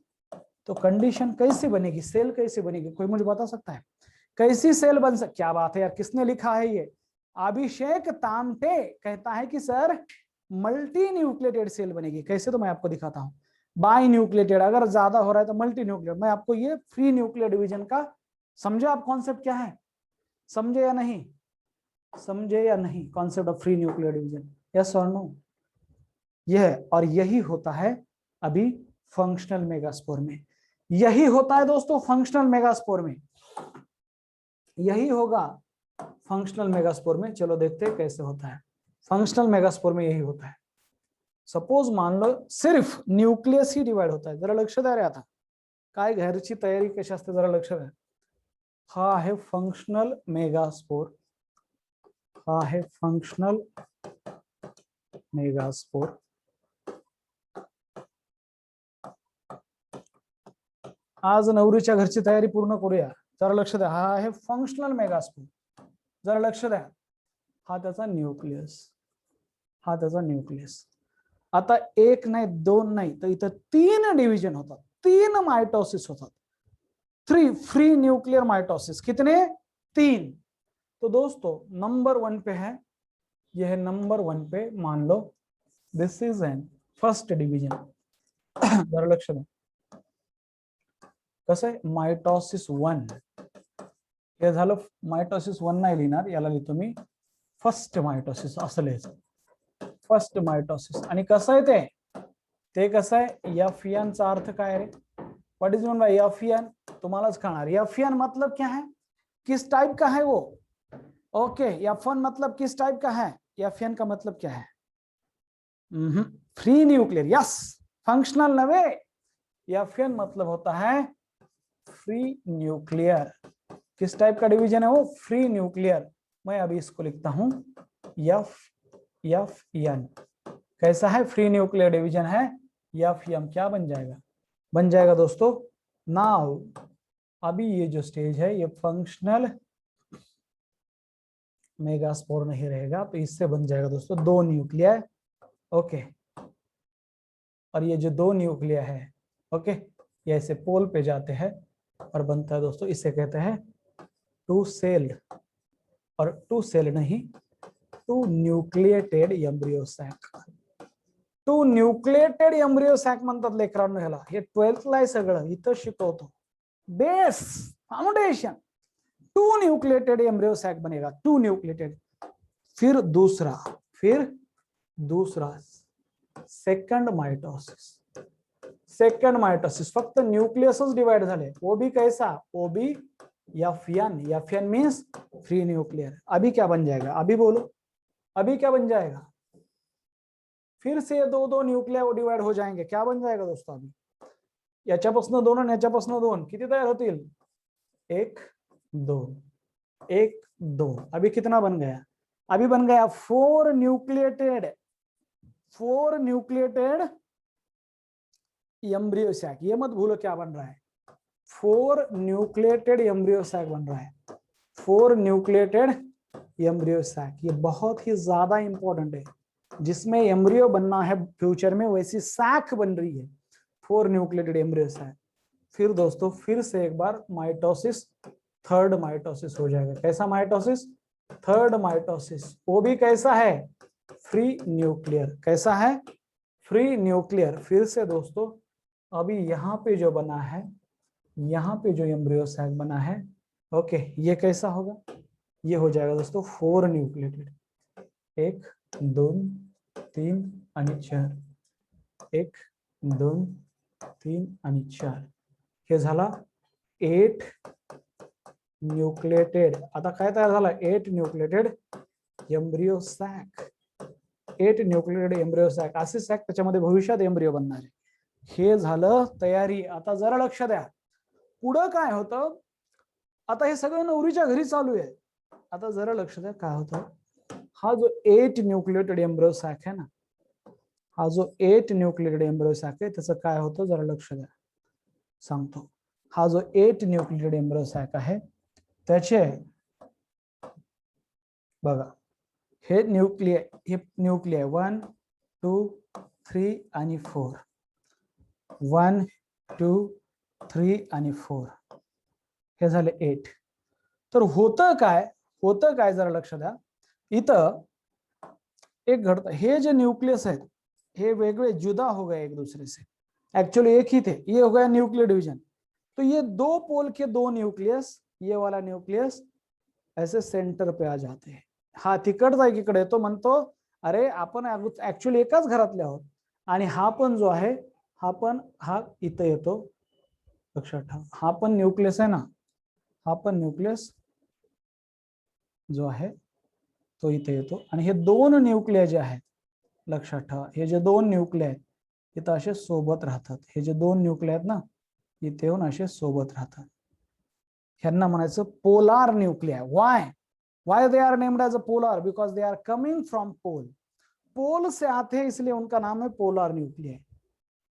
तो कंडीशन कैसे बनेगी, सेल कैसे बनेगी? कोई मुझे बता सकता है कैसी सेल बन सकती? क्या बात है यार, किसने लिखा है ये? अभिषेक तामटे कहता है कि सर मल्टी न्यूक्लिएटेड सेल बनेगी। कैसे? तो मैं आपको दिखाता हूं। बाई न्यूक्लिएटेड, अगर ज्यादा हो रहा है तो मल्टी न्यूक्लिएटेड। मैं आपको ये फ्री न्यूक्लियर डिवीजन का, समझे आप कॉन्सेप्ट क्या है? समझे या नहीं? समझे या नहीं concept of free nuclear division? Yes or no? यह और यही होता है अभी फंक्शनल मेगास्पोर में। यही होता है दोस्तों फंक्शनल मेगास्पोर में, यही होगा फंक्शनल मेगास्पोर में। चलो देखते हैं कैसे होता है फंक्शनल मेगास्पोर में। यही होता है, सपोज मान लो सिर्फ न्यूक्लियस ही डिवाइड होता है। जरा लक्ष द्या रे आता काय घरची तयारी कशी असते जरा लक्ष द्या। हा आहे फंक्शनल मेगास्पोर, हा आहे फंक्शनल मेगास्पोर। आज नवरीच्या घरची तयारी पूर्ण करूया, जरा लक्ष द्या। हा आहे फंक्शनल मेगास्पोर, जरा लक्ष द्या। हा त्याचा न्यूक्लियस, हा त्याचा न्यूक्लियस। आता एक नाही, दोन नाही, तर इथं तीन डिव्हिजन होतात, तीन माइटोसिस होतात, थ्री फ्री न्यूक्लियर माइटोसिस। कितने? तीन। तो दोस्तों नंबर 1 पे है, यह नंबर 1 पे मान लो this is an first division. जरा लक्ष द्या कसं आहे, माइटोसिस 1 हे झालं। माइटोसिस 1 नाही लिहिणार, याला लिहितो मी फर्स्ट माइटोसिस असं लिहायचं, फर्स्ट माइटोसिस। आणि कसं आहे ते कसं आहे, एफएन चा अर्थ काय रे? What is mean by FN? तुम्हालाच कळणार। एफएन मतलब क्या है, किस टाइप का है वो? ओके, एफ1 मतलब किस टाइप का है? एफएन का मतलब क्या है? Free nuclear. यस, फंक्शनल नवे। एफएन मतलब होता है फ्री न्यूक्लियर। किस टाइप का डिवीजन है वो? Free nuclear. मैं अभी इसको लिखता हूं एफएन। कैसा है? फ्री न्यूक्लियर डिवीजन है एफएम। क्या बन जाएगा? बन जाएगा दोस्तों नाउ, अभी ये जो स्टेज है ये फंक्शनल मेगास्पोर नहीं रहेगा, तो इससे बन जाएगा दोस्तों दो न्यूक्लियर। ओके, और ये जो दो न्यूक्लियर है, ओके, ये ऐसे पोल पे जाते हैं और बनता है दोस्तों, इसे कहते हैं टू सेल्ड, और टू सेल नहीं, two nucleated embryo sac. Two nucleated embryo sac म्हणतात लेकरांनो ह्याला। हे 12th ला आहे सगळं, इथं शिकवतो base foundation. Two nucleated embryo sac बनेगा, टू न्यूक्लिएटेड। फिर दूसरा सेकंड माइटोसिस। सेकंड माइटोसिस फक्त न्यूक्लियसच डिवाइड झाले, वो भी कैसा? वो भी एफएन। एफएन मींस फ्री न्यूक्लियर। अभी क्या बन जाएगा? अभी बोलो, अभी क्या बन जाएगा? फिर से दो दो न्यूक्लियर डिवाइड हो जाएंगे। क्या बन जाएगा दोस्तों? अभी याच्यापासून दोन आणि याच्यापासून दोन किती तयार होतील? 1 2 1 2। अभी कितना बन गया? अभी बन गया 4 न्यूक्लिएटेड एम्ब्रियो सैक। ये मत भूलो क्या बन रहा है, 4 न्यूक्लिएटेड एम्ब्रियो सैक बन रहा है, 4 न्यूक्लिएटेड एम्ब्रियो सैक। ये बहुत ही ज्यादा इंपॉर्टेंट है। जिसमें एम्ब्रियो बनना है फ्यूचर में, वैसी सैक बन रही है, 4 न्यूक्लिएटेड एम्ब्रियो सैक। फिर दोस्तों फिर से एक बार माइटोसिस, थर्ड माइटोसिस हो जाएगा। कैसा माइटोसिस? Third mitosis. वो भी कैसा है? Free nuclear. कैसा है? Free nuclear. फिर से दोस्तों अभी यहाँ पे जो बना है, यहाँ पे जो एम्ब्रियो सैक बना है, ओके, ये कैसा होगा? ये हो जाएगा दोस्तों 4 न्यूक्लिएटेड। 1 2 3 आणि 4, 1 2 3 आणि 4। हे झाला 8 न्यूक्लिएटेड। आता काय तयार झाला? 8 nucleated embryo sac. 8 nucleated embryo sac, असे सॅक त्याच्यामध्ये भविष्यात एम्ब्रियो बनणार आहे। हे झालं तयारी। आता जरा लक्ष द्या, पुढं काय होतं? आता हे सगळं नवरीच्या घरी चालू आहे. आता जरा लक्ष द्या काय होतं. हा जो 8 न्यूक्लिएटेड एम्ब्रियो सॅक आहे ना, हा जो 8 न्यूक्लिएटेड एम्ब्रियो सॅक आहे त्याचं काय होतं जरा लक्ष द्या, सांगतो. हा जो 8 न्यूक्लिएटेड एम्ब्रियो सॅक आहे त्याचे बघा हे न्यूक्लिय 1 2 3 आणि 4, 1 2 3 आणि 4 हे झाले 8. तर होतं काय जरा लक्ष द्या. इथं एक घडतं, हे जे न्यूक्लियस आहेत हे वेगळे जुदा हो गए एक दूसरे से, एक्चुअली एक ही थे, ये हो गया न्यूक्लियर डिवीजन. तो ये 2 पोल के 2 न्यूक्लियस, ये वाला न्यूक्लियस ऐसे सेंटर पे आ जाते हैं. हा तिकडचा एकीकडे तो म्हणतो अरे आपण ऍक्च्युअली एकाच घरातले आहोत. आणि हा पण जो आहे हा इथं येतो. लक्षात ठेवा हा पण न्यूक्लियस आहे ना, हा पण न्यूक्लियस जो आहे तो इथे येतो. आणि हे 2 न्यूक्लिय जे आहेत लक्षात ठेवा, हे जे 2 न्यूक्लिय आहेत इथं असे सोबत राहतात. हे जे 2 न्यूक्लिय आहेत ना इथे येऊन असे सोबत राहतात. ह्यांना म्हणायचं polar nuclei. Why they are named as a polar? Because they are coming from pole. पोल से आते हैं इसलिए उनका नाम है पोलार न्यूक्लिय.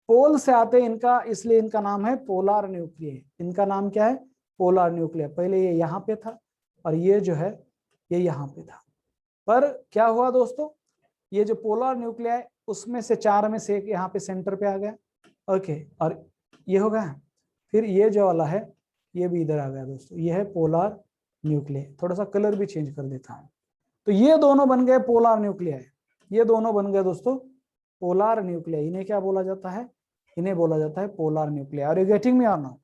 पोल से आते इनका इसलिए इनका नाम है पोलार न्यूक्लिय. इनका नाम क्या है? Polar nuclei. पहले ये यहाँ पे था और ये जो है ये यहाँ पे था. पर क्या हुआ दोस्तों, ये जो पोलार न्यूक्लिय है उसमें से 4 में से एक यहाँ पे सेंटर पे आ गया. ओके, और ये हो गया. फिर ये जो वाला है ये भी इधर आ गया दोस्तों, ये है पोलार न्यूक्लिय. थोड़ा सा कलर भी चेंज कर देता हूं. तो ये दोनों बन गए पोलार न्यूक्लिय. ये दोनों बन गए दोस्तों पोलार न्यूक्लिय. इन्हें क्या बोला जाता है? इन्हें बोला जाता है polar nuclei. Are you getting me or not?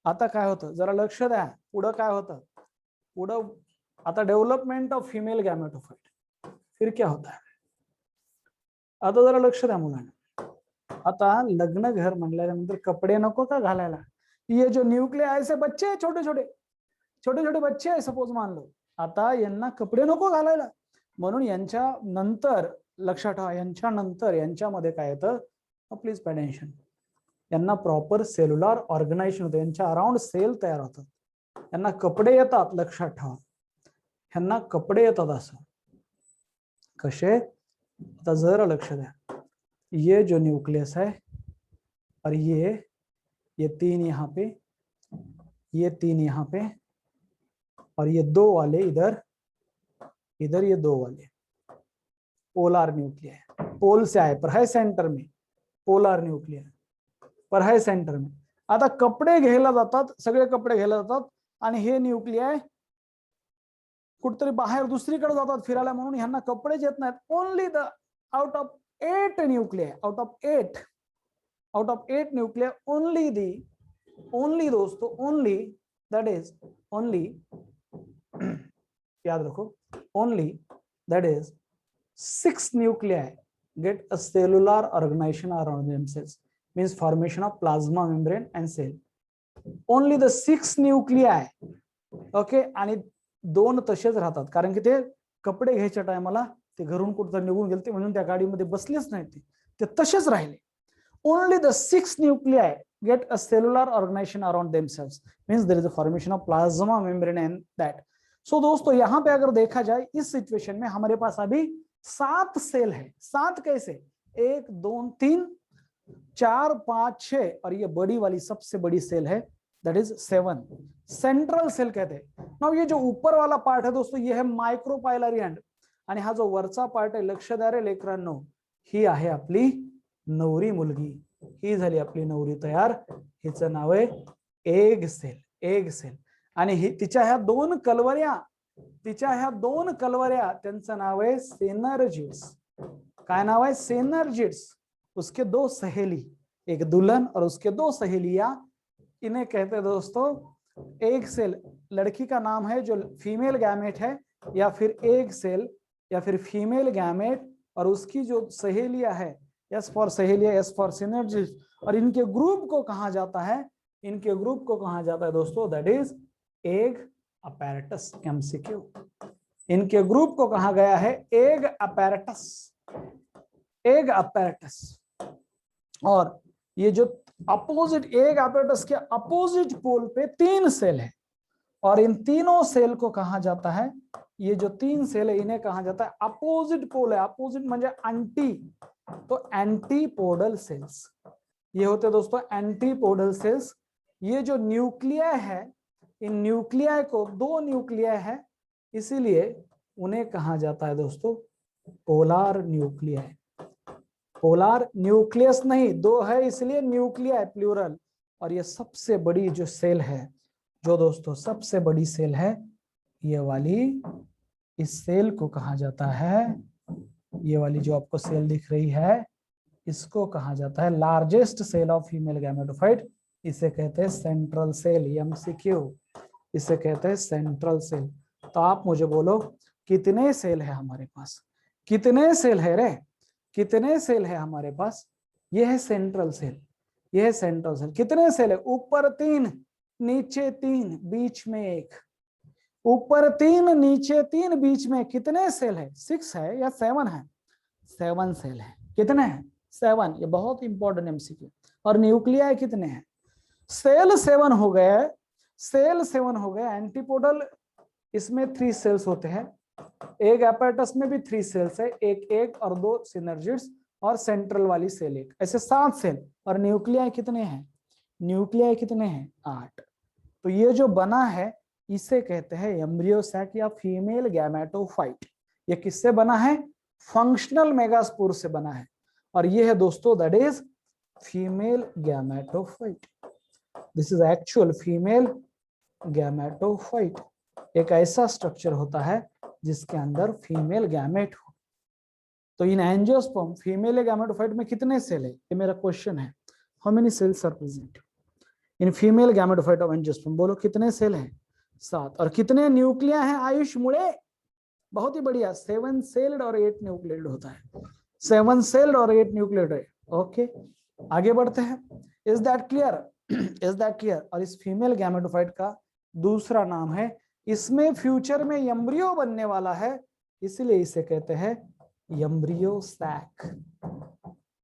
आता काय होतं जरा लक्ष द्या. पुढं काय होतं, पुढं आता डेव्हलपमेंट ऑफ फिमेल गॅमेटोफाइट. फिर क्या होता है आता जरा लक्ष द्या मुलांना. आता लग्न घर म्हणल्यानंतर कपडे नको का घालायला? ये जो न्यूक्लिय ऐसे बच्चे छोटे छोटे बच्चे आहे सपोज मान लो. आता यांना कपडे नको घालायला म्हणून यांच्या नंतर लक्षात ठेवा, यांच्या नंतर यांच्यामध्ये काय येतं, प्लीज पे अटेंशन, यांना प्रॉपर सेल्युलर ऑर्गनायझेशन होतं. यांच्या अराउंड सेल तयार होतात. यांना कपडे येतात. लक्षात ठेवा यांना कपडे येतात. असं कसे? आता जरा लक्ष द्या. ये जो न्यूक्लियस है और ये 3 यहाँ पे, ये 3 यहाँ पे और ये 2 वाले इधर ये 2 वाले पोलार न्यूक्लिय. पोल से आए पर है सेंटर में. पोलार न्यूक्लिय पर है सेंटर में. आता कपडे घ्यायला जातात, सगळे कपडे घ्यायला जातात आणि हे न्यूक्लिय कुठतरी बाहेर दुसरीकडे जातात फिरायला म्हणून ह्यांना कपडेच येत नाहीत. Only the out of 8 nuclei, out of 8 nuclei only दोस्तों ओनली दैट इज ओनली, याद रखो, only that is 6 nuclei get a cellular organization around themselves, means formation of plasma membrane and cell. Only the 6 nuclei. Okay, आणि 2 तसेच राहतात कारण की ते कपडे घ्यायच्या टायमाला ते घरून कुठं निघून गेले म्हणून त्या गाडीमध्ये बसलेच नाही, ते तसेच राहिले. Only the 6 nuclei get a cellular organization around themselves, means there is a formation of plasma membrane and that. सो दोस्तों यहाँ पे अगर देखा जाए इस सिचुएशन में हमारे पास अभी 7 सेल है. 7 कैसे? 1 2 3 4 5 6 और ये बड़ी वाली सबसे बड़ी सेल है दैट इज 7. सेंट्रल सेल कहते हैं. नाउ ये जो ऊपर वाला पार्ट है दोस्तों ये है मायक्रोपायलरी एंड, आणि हा जो वरचा पार्ट आहे लक्ष द्या रे लेकरांनो, ही आहे आपली नवरी मुलगी. ही झाली आपली नवरी तयार. हिचं नाव आहे एग सेल. आणि तिच्या ह्या 2 कलवऱ्या त्यांचं नाव आहे सेनर्जिड्स. काय नाव आहे? सेनर्जिड्स. उसके 2 सहेली, एक दुल्हन और उसके 2 सहेलियां, इन्हें कहते हैं दोस्तों एग सेल. लड़की का नाम है जो फीमेल गैमेट है या फिर एग सेल या फिर फीमेल गैमेट, और उसकी जो सहेलियां है एस फॉर सहेलिया, एस फॉर सिनर्जिड्स. और इनके ग्रुप को कहा जाता है, दोस्तों that is egg apparatus. MCQ. इनके ग्रुप को कहा गया है एग अपैरेटस. और ये जो अपोजिट एग अपैरेटस के अपोजिट पोल पे 3 सेल है. और इन तीनों सेल को कहा जाता है, ये जो तीन सेल है इन्हें कहा जाता है अपोजिट पोल है, अपोजिट म्हणजे एंटी, तो एंटीपोडल सेल्स ये होते हैं दोस्तों एंटीपोडल सेल्स। ये जो न्यूक्लियाई है, इन न्यूक्लियाई को दो न्यूक्लियाई है इसीलिए उन्हें कहा जाता है दोस्तों पोलार न्यूक्लियाई। पोलार न्यूक्लियस नहीं, दो है इसलिए न्यूक्लियाई प्लूरल। और ये सबसे बड़ी जो सेल है, जो दोस्तों सबसे बड़ी सेल है ये वाली, इस सेल को कहा जाता है, ये वाली जो आपको सेल दिख रही है इसको कहा जाता है largest cell of female gametophyte. इसे कहते हैं सेंट्रल सेल, एमसीक्यू, इसे कहते हैं सेंट्रल सेल। तो आप मुझे बोलो कितने सेल है हमारे पास, कितने सेल है रे, कितने सेल है हमारे पास? ये है सेंट्रल सेल, ये है सेंट्रल सेल। कितने सेल है? ऊपर 3 नीचे 3 बीच में 1, ऊपर 3 नीचे 3 बीच में कितने सेल है? 6 है या 7 है? 7 सेल है। कितने हैं? 7। ये बहुत इंपॉर्टेंट एमसीक्यू। और न्यूक्लियाई कितने हैं? सेल 7 हो गए, सेल 7 हो गए। एंटीपोडल इसमें 3 सेल्स होते हैं, एक एपेटस में भी 3 सेल्स है, एक और 2 सिनर्जिड्स और सेंट्रल वाली सेल 1, ऐसे 7 सेल। और न्यूक्लियाई कितने हैं? न्यूक्लियाई कितने हैं? 8। तो ये जो बना है इसे कहते हैं एम्ब्रियो सैक या फीमेल गैमेटोफाइट। ये किससे बना है? फंक्शनल मेगास्पोर से बना है। और ये है दोस्तों that is female gametophyte. This is actual female gametophyte. एक ऐसा स्ट्रक्चर होता है जिसके अंदर फीमेल गैमेट हो। तो इन एंजियोस्पर्म फीमेल गैमेटोफाइट में कितने सेल है? ये मेरा क्वेश्चन है। How many cells are present in female gametophyte of angiosperm? बोलो कितने सेल हैं? 7। और कितने न्यूक्लिया हैं आयुष मुड़े? बहुत ही बढ़िया, 7 सेल्ड और 8 न्यूक्लियेटेड होता है। 7 सेल्ड और 8 न्यूक्लियेटेड। ओके, आगे बढ़ते हैं। Is that clear? Is that clear? और इस फीमेल गैमेटोफाइट का दूसरा नाम है, इसमें फ्यूचर में एम्ब्रियो बनने वाला है इसलिए इसे कहते हैं एम्ब्रियो सैक।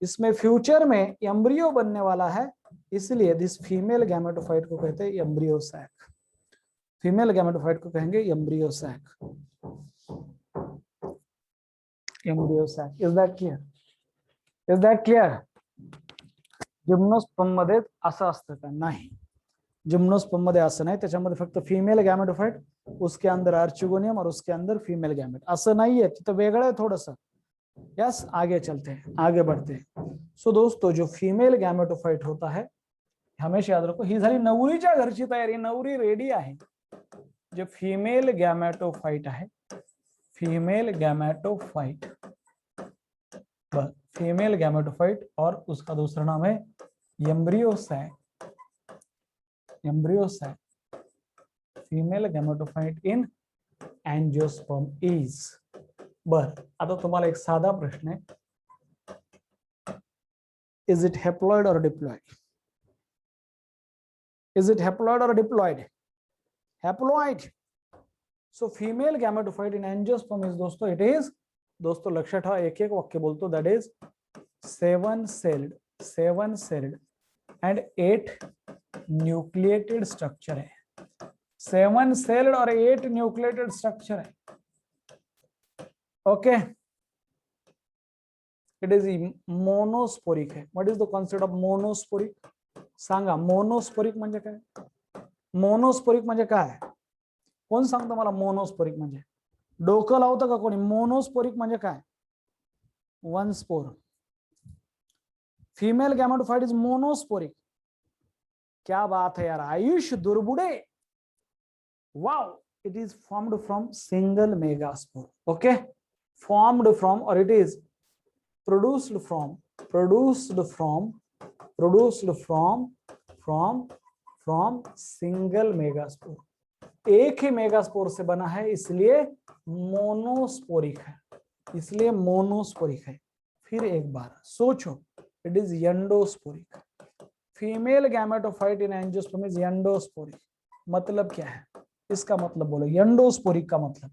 इसमें फ्यूचर में एम्ब्रियो बनने वाला है इसलिए दिस फीमेल गैमेटोफाइट को कहते हैं एम्ब्रियो सैक। फीमेल गैमेटोफाइट को कहेंगे embryo sac, embryo sac. Is that clear? Is that clear? Gymnosperm मध्ये असं असतं का? नाही, जिम्नोस्पर्म मध्ये असं नाही, त्याच्यामध्ये फक्त फीमेल गैमेटोफाइट, उसके अंदर आर्चिगोनियम और उसके अंदर फीमेल गैमेट, असं नाहीये, तिथं वेगळं आहे थोडंसं। यस, आगे चलते हैं, आगे बढ़ते हैं। सो दोस्तों जो फीमेल गैमेटोफाइट होता है, हमेशा याद रखो, ही झाली नवरीच्या घरची तयारी, नवरी रेडी आहे। जो फीमेल गैमेटोफाइट आहे, फीमेल गैमेटोफाइट, बस फीमेल गैमेटोफाइट, और उसका दूसरा नाम है embryo sac, embryo sac. Female gametophyte in angiosperm is. बर, आता तुम्हाला एक साधा प्रश्न आहे, इज इट हेप्लॉइड और डिप्लॉइड? इज इट हेप्लॉइड और diploid? Haploid. So female gametophyte in angiosperm is दोस्तों, इट इज, दोस्तों लक्षात ठेवा, एक एक वाक्य बोलतो, that is 7 celled, 7 celled and 8 nucleated structure है। 7 सेल्ड और 8 न्यूक्लिएटेड स्ट्रक्चर है। ओके, इट इज मोनोस्पोरिक है। What is the concept of monosporic? Sanga, monosporic म्हणजे काय? मोनोस्पोरिक म्हणजे काय? कोण सांगतो मला मोनोस्पोरिक म्हणजे? डोकं लावतं का कोणी? मोनोस्पोरिक म्हणजे काय? 1 spore. Female gametophyte is monosporic. क्या बात है यार, Ayush Durbude, wow, it is formed from single megaspore. Okay, formed from, और it is produced from single megaspore. एक ही मेगास्पोर से बना है इसलिए मोनोस्पोरिक है, इसलिए मोनोस्पोरिक है। फिर एक बार सोचो, it is endosporic. Female gametophyte in angiosperm is endosporic. मतलब क्या है इसका? मतलब बोलो, एंडोस्पोरिक का मतलब,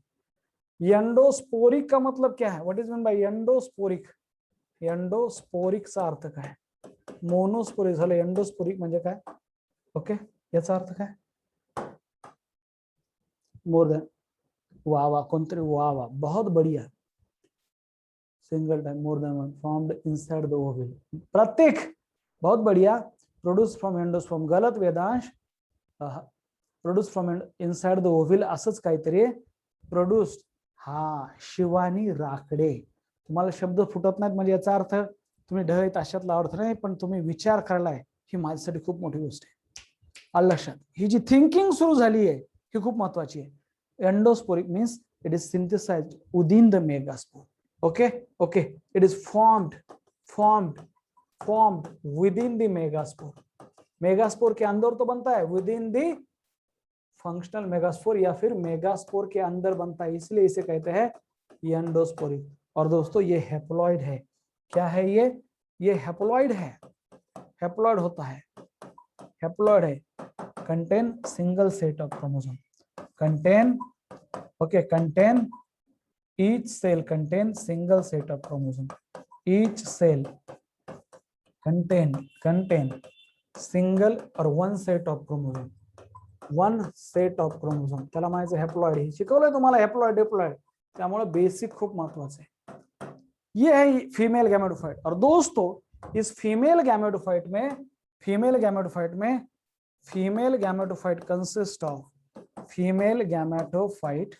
एंडोस्पोरिक का मतलब क्या है? What is mean by endosporic? एंडोस्पोरिकचा अर्थ काय? मोनोस्पोरिक झालं, एंडोस्पोरिक म्हणजे काय? ओके, याचा अर्थ काय? मोर देन, वाह वाह, कोणतरी वाह वाह, बहुत बढ़िया, single time more than one formed inside the Oval, प्रत्येक, बहुत बढ़िया, प्रोड्यूस फ्रॉम एंडोस्पर्म, गलत Vedansh, produce from inside the ओव्हिल असंच काहीतरी, प्रोड्यूस्ड, हा शिवानी राखडे, तुम्हाला शब्द फुटत नाहीत म्हणजे याचा अर्थ तुम्ही ढळीत अशातला अर्थ नाही, पण तुम्ही विचार करलाय ही माझ्यासाठी खूप मोठी गोष्ट आहे, आलं लक्षात, ही जी थिंकिंग सुरू झाली आहे ही खूप महत्वाची आहे. Endosporic means it is synthesized within the megaspore, okay okay, it is formed within the megaspore, megaspore के अंदर तो बनता है, विदिन द फंक्शनल मेगास्पोर या फिर मेगास्पोर के अंदर बनता है, इसलिए इसे कहते हैं एंडोस्पोरिक. और दोस्तों ये हेप्लॉइड है, क्या है ये हेप्लॉइड है, हेप्लॉइड होता है, हेप्लॉइड है, contain single set of chromosome, contain, okay, contain, each cell contain single set of chromosome, each cell contain single or one set of chromosome, one set of chromosome, त्याला म्हणायचं haploid, हे शिकवलंय तुम्हाला haploid diploid, त्यामुळे basic खूप महत्वाचं आहे. ये है female gametophyte. और दोस्तों इस female gametophyte consist of, female gametophyte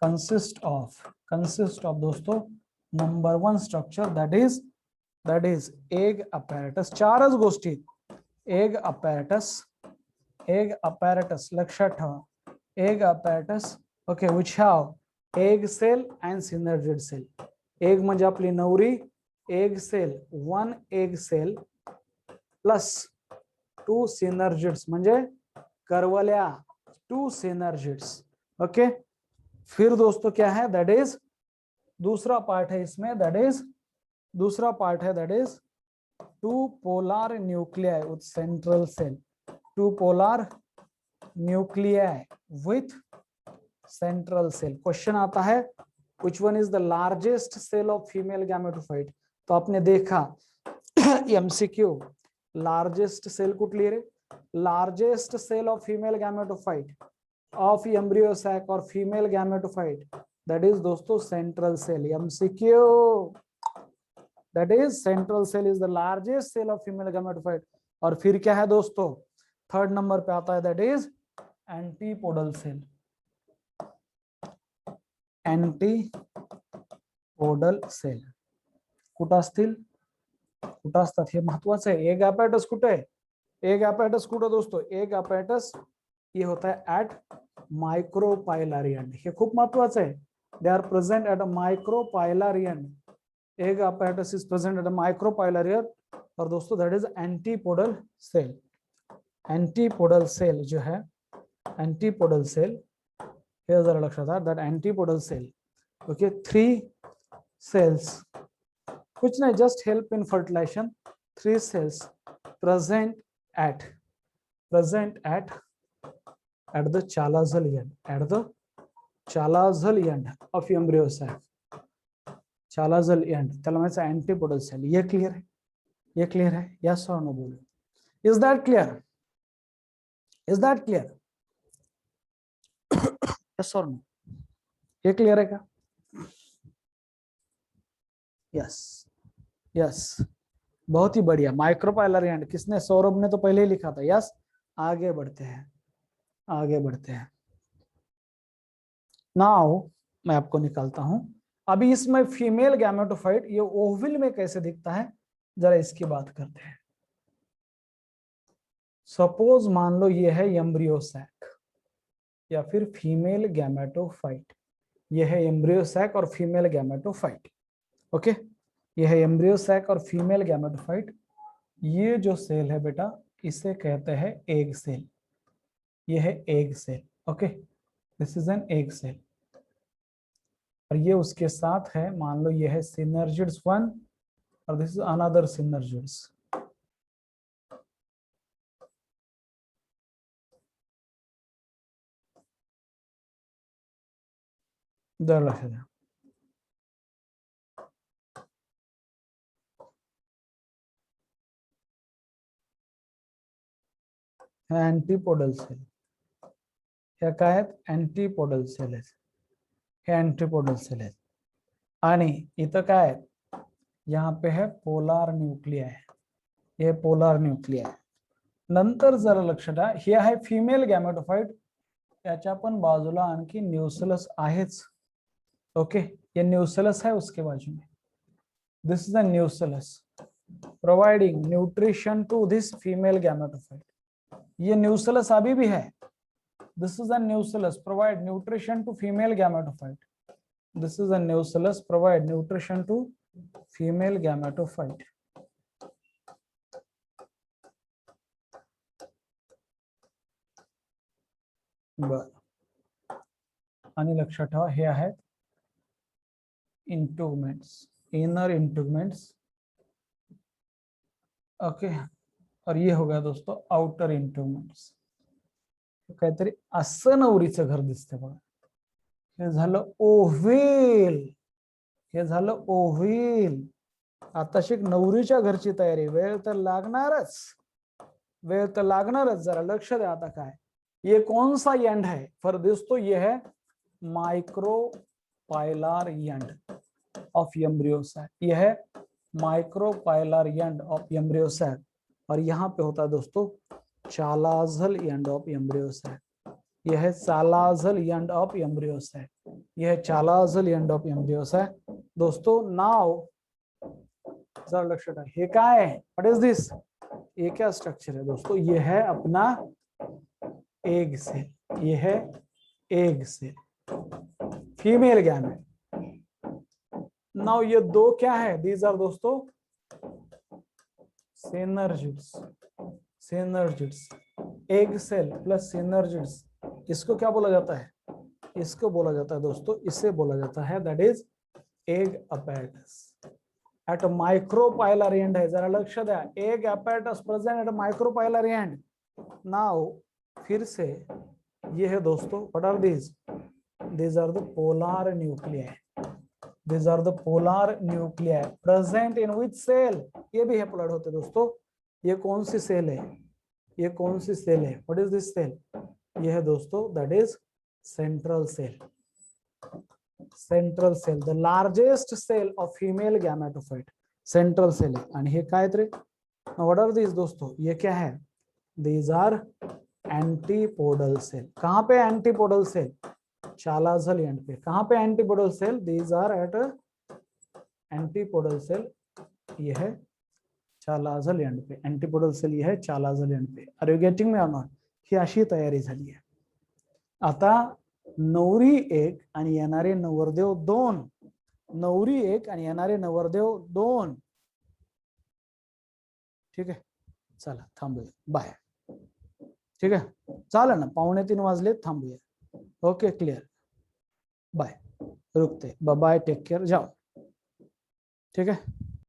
consist of दोस्तों number one structure that is egg apparatus, चारच गोष्टी, egg apparatus लक्षात ठेवा, egg apparatus, okay, which have egg cell and synergid cell. egg म्हणजे आपली नवरी, egg cell, one egg cell plus two synergids म्हणजे करवल्या, two synergids, okay. फिर दोस्तों क्या है, दैट इज दूसरा पार्ट है इसमें, that is two polar nuclei with central cell, two polar nuclei with central cell. Question आता है which one is the largest cell of female gametophyte, तो आपने देखा एमसीक्यू, लार्जेस्ट सेल कुठली रे, largest cell of female gametophyte of embryo sac or female gametophyte, that is दोस्तों central cell, MCQ, that is central cell is the largest cell of female gametophyte. और फिर क्या है दोस्तों, थर्ड नंबर पे आता है, that is antipodal cell, antipodal cell कुठं असतात हे महत्वाचं आहे. एग apparatus कुठे आहे, एग apparatus कुठं दोस्तों, एग apparatus ये होता है एट माइक्रोपाइलरी एंड, हे खूप महत्वाचं आहे, they are present at a micropylar end, egg apparatus is present at a micropylar end. और दोस्तों that is antipodal cell, antipodal cell जो है, एंटीपोडल सेल, हे जरा लक्षात आ, that antipodal cell, okay, three cells, कुछ नहीं, just help in fertilization, three cells present at the chalazal end of embryo sac, chalazal end, त्याला म्हणायचं एंटीपोडल सेल. ये क्लियर है, यस और नो बोलो, is that clear, yes or no, ये clear है क्या, यस, बहुत ही बढ़िया. माइक्रोपाइलरी एंड किसने, सौरभ ने तो पहले ही लिखा था, यस. आगे बढ़ते हैं. नाउ मैं आपको निकालता हूं. अभी इसमें फीमेल गैमेटोफाइट ये ओविल में कैसे दिखता है, जरा इसकी बात करते हैं. सपोज मान लो ये है एम्ब्रियो सैक या फिर फीमेल गैमेटोफाइट, ये है एम्ब्रियो सैक और फीमेल गैमेटोफाइट, ओके. ये है एम्ब्रियो सैक और फीमेल गैमेटोफाइट. ये जो सेल है बेटा इसे कहते हैं एग सेल, ये है egg cell, okay, this is an egg cell. और ये उसके साथ है, मान लो ये है सिनर्जिड्स 1 और दिस इज अनदर सिनर्जिड्स. ह्या अँटीपोडल सेल, ह्या काय आहेत, अँटीपोडल सेल आहेत, हे अँटीपोडल सेल आहेत. आणि इथं काय आहेत, यहाँ पे है पोलार न्यूक्लिया है, ये पोलार न्यूक्लिया आहे. नंतर जरा लक्ष द्या, हे आहे फिमेल गॅमेटोफाइट, त्याच्या पण बाजूला आणखी न्यूक्लियस आहेच. ओके, ये न्यूक्लियस है उसके बाजू में. This is a nucleus providing nutrition to this female gametophyte. ये न्यूक्लियस अभी भी है. This is a nucleus provide nutrition to female gametophyte. This is a nucleus provide nutrition to female gametophyte. बर, आणि लक्षात ठेवा हे आहेत इंटुगमेंट्स, इनर इंटुगमेंट्स. ओके, और ये हो गया दोस्तों आउटर इंटुगमेंट्स. काहीतरी असं नवरीचं घर दिसतंय बघा. हे झालं ओव्हेल, हे झालं ओव्हेल. आता शिक नवरीच्या घरची तयारी. वेळ तर लागणारच, वेळ तर लागणारच. जरा लक्ष द्या. आता काय, ये कौन सा एंड है फॉर दोस्तों, ये है माइक्रोपाइलर एंड ऑफ एम्ब्रियोसाइट. ये है माइक्रोपाइलर एंड ऑफ एम्ब्रियोसाइट. और यहाँ पे होता है दोस्तों चालाजल एंड ऑफ एम्ब्रियोसाइट. यह है चालाजल एंड ऑफ एम्ब्रियोसाइट. यह है चालाजल एंड ऑफ एम्ब्रियोसाइट. दोस्तों नाउ जरा लक्ष द्या, हे काय आहे, व्हाट इज दिस, ये क्या स्ट्रक्चर है दोस्तों, ये है अपना एग सेल. ये है egg cell, female gamete. Now ये दो क्या है, दीज आर दोस्तों synergids. Synergids, egg cell plus synergids, इसको क्या बोला जाता है, इसको बोला जाता है दोस्तों, इसे बोला जाता है that is egg apparatus at micropylar end है. जरा लक्ष्य द्या, egg apparatus present at micropylar end. Now फिर से ये है दोस्तों, what are these, these are the polar nuclei. These are the polar nuclei present in which cell, ये भी हैप्लॉइड होते दोस्तों. ये कौन सी सेल है, ये कौन सी सेल है, व्हाट इज दिस सेल, ये है दोस्तों that is central cell. Central cell, the largest cell of female gametophyte, central cell है. आणि हे काय रे, व्हाट आर दीज दोस्तों, ये क्या है, दीज आर एंटीपोडल सेल. कहाँ पे एंटीपोडल सेल, चालाजल एंड पे. कहाँ पे antipodal cell, these are at antipodal cell. ये है चालाजल एंड पे, एंटीपोडल सेल ये है चालाजल एंड पे. Are you getting me or not. ही अशी तयारी झाली आहे. आता नवरी एक आणि येणारे नवरदेव दोन, नवरी एक आणि येणारे नवरदेव दोन. ठीक आहे, चला थांबूया, बाय. ठीक आहे, चालेल ना, 2:45 वाजले, थांबूया. ओके, क्लियर, बाय, रुकते, बाय, टेक केयर, जाओ. ठीक है.